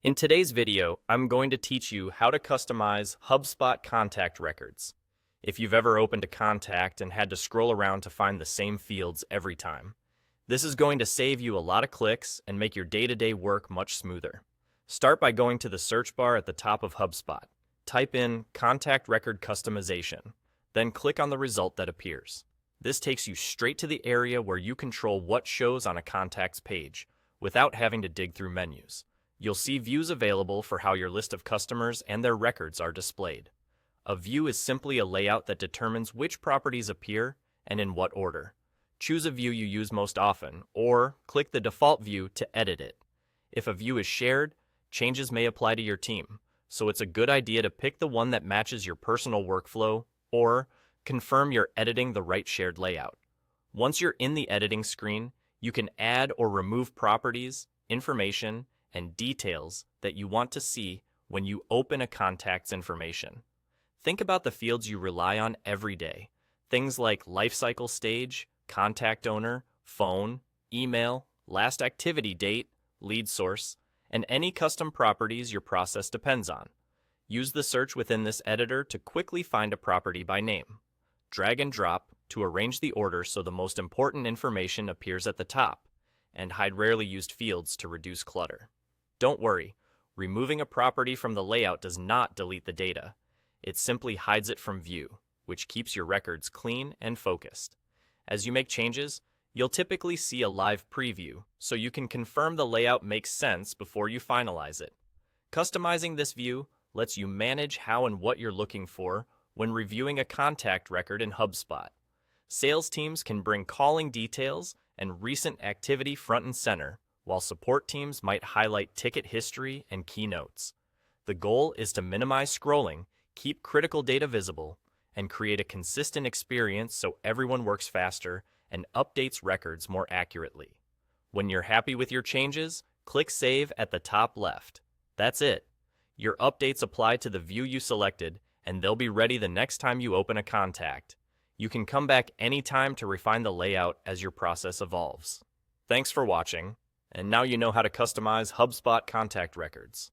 In today's video, I'm going to teach you how to customize HubSpot contact records. If you've ever opened a contact and had to scroll around to find the same fields every time, this is going to save you a lot of clicks and make your day-to-day work much smoother. Start by going to the search bar at the top of HubSpot. Type in Contact Record Customization, then click on the result that appears. This takes you straight to the area where you control what shows on a contact's page, without having to dig through menus. You'll see views available for how your list of customers and their records are displayed. A view is simply a layout that determines which properties appear and in what order. Choose a view you use most often, or click the default view to edit it. If a view is shared, changes may apply to your team, so it's a good idea to pick the one that matches your personal workflow, or confirm you're editing the right shared layout. Once you're in the editing screen, you can add or remove properties, information, and details that you want to see when you open a contact's information. Think about the fields you rely on every day. Things like lifecycle stage, contact owner, phone, email, last activity date, lead source, and any custom properties your process depends on. Use the search within this editor to quickly find a property by name. Drag and drop to arrange the order so the most important information appears at the top, and hide rarely used fields to reduce clutter. Don't worry, removing a property from the layout does not delete the data. It simply hides it from view, which keeps your records clean and focused. As you make changes, you'll typically see a live preview, so you can confirm the layout makes sense before you finalize it. Customizing this view lets you manage how and what you're looking for when reviewing a contact record in HubSpot. Sales teams can bring calling details and recent activity front and center, while support teams might highlight ticket history and keynotes. The goal is to minimize scrolling, keep critical data visible, and create a consistent experience so everyone works faster and updates records more accurately. When you're happy with your changes, click Save at the top left. That's it. Your updates apply to the view you selected, and they'll be ready the next time you open a contact. You can come back anytime to refine the layout as your process evolves. Thanks for watching. And now you know how to customize HubSpot contact records.